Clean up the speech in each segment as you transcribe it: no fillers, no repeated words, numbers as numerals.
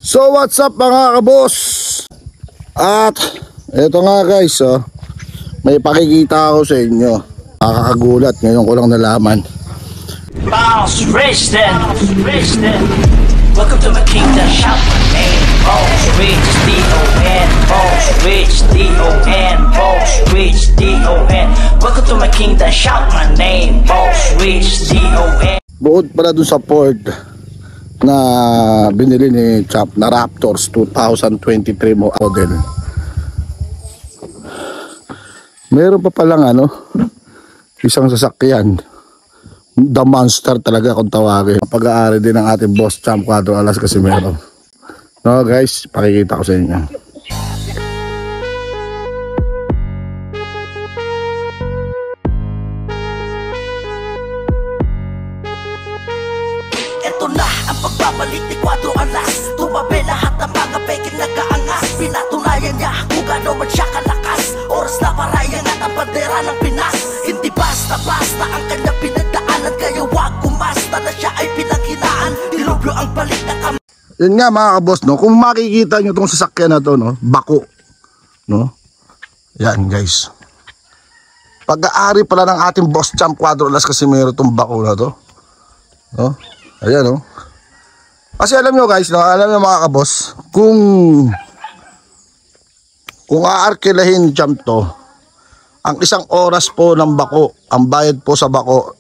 So what's up mga kaboss? At eto nga guys, may pakikita ako sa inyo. Nakakagulat, ngayon ko lang nalaman. Boss Rich then, welcome to my kingdom, shout my name. Boss Rich D-O-N, Boss Rich D-O-N, Boss Rich D-O-N. Welcome to my kingdom, shout my name. Boss Rich D-O-N. Bukod pala dun sa Ford na binili ni Chap na Raptors 2023 model, meron pa palang isang sasakyan, the monster talaga kung tawagin. Pag-aari din ng ating boss Champ Cuadro Alas Casimero. No guys, pakikita ko sa inyo. Ito na ang pagbabalik ni Cuadro Alas. Tumabi lahat ng mga peking nag-aangas. Pinatunayan niya kung gano'n man siya kalakas. Oras na para iangat ang bandera ng Pinas. Hindi basta-basta ang kanyang pinagdaanan. Kaya wag kumasta na siya ay pinanghinaan. Dilubyo ang balik na kami. Yun nga mga kaboss, no, kung makikita nyo itong sasakyan na to, no, bako, no, yan guys, pag-aari pala ng ating boss Champ Cuadro Alas Casimero itong bako na to, no, ayan, no. Kasi alam nyo guys, no, alam nyo mga kaboss, kung aarkilahin Champ to, ang isang oras po ng bako, ang bayad po sa bako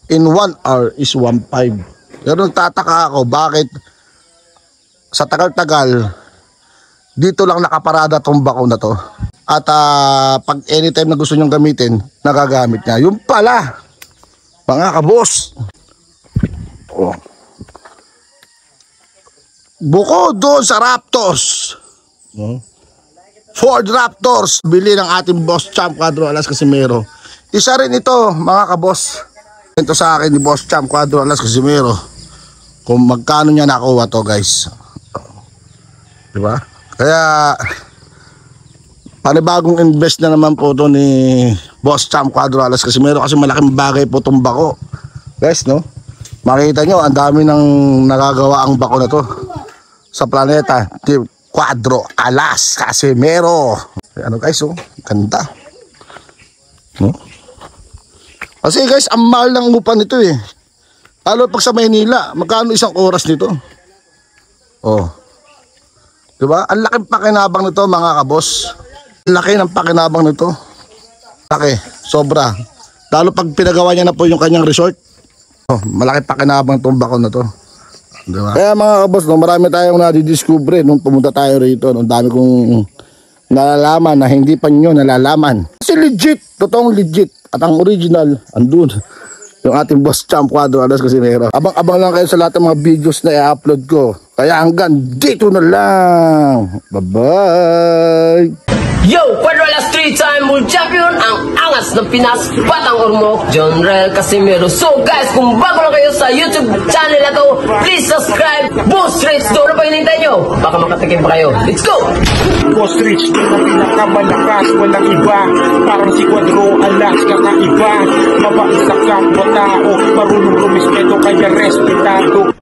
in 1 hour is 1.5. Pero nagtataka ako bakit sa tagal-tagal dito lang nakaparada tong bako na to. At pag anytime na gusto nyong gamitin, nagagamit niya. Yung pala mga kabos, bukod doon sa Raptors, Ford Raptors, bili ng ating boss Champ Cuadro Alas Casimero. Isa rin ito mga kabos. Ito sa akin ni boss Champ Cuadro Alas Casimero kung magkano niya nakuha to guys, diba? Kaya panibagong invest na naman po to ni boss Champ Cuadro Alas Casimero, kasi malaking bagay po itong bako guys, no? Makita nyo ang dami ng nagagawa ang bako na to sa planeta ni Cuadro Alas Casimero. Ano guys, ganda, no? Kasi guys, ang mahal ng upa nito eh. Lalo pag sa Maynila, magkano isang oras nito? Diba? Ang laking pakinabang nito mga kabos. Laki ng pakinabang nito. Laki, sobra. Lalo pag pinagawa niya na po yung kanyang resort. Malaki pakinabang itong bako na to. Diba? Kaya mga kabos, no, marami tayong nadidiscover nung pumunta tayo rito. Ang dami kong nalalaman na hindi pa nyo nalalaman. Kasi legit, totoong legit. At ang original, andun. Yung ating boss Champ Cuadro Alas Casimero. Abang-abang lang kayo sa lahat ng mga videos na i-upload ko. Kaya hanggang dito na lang. Bye-bye! Yo! Cuadro Alas 3-time world champion, ang angas ng Pinas, Batang Ormoc, John Rel Casimero. So guys, kung bago lang kayo sa YouTube channel na to, please subscribe. Boss Rich, doon na pa hinintay nyo. Baka makatikim pa kayo. Let's go! Boss Rich, di na pinakamalakas, walang iba. Parang si Cuadro Alas, kakaiba. Mabait sa kapwa tao, marunong rumispeto, kaya respetado.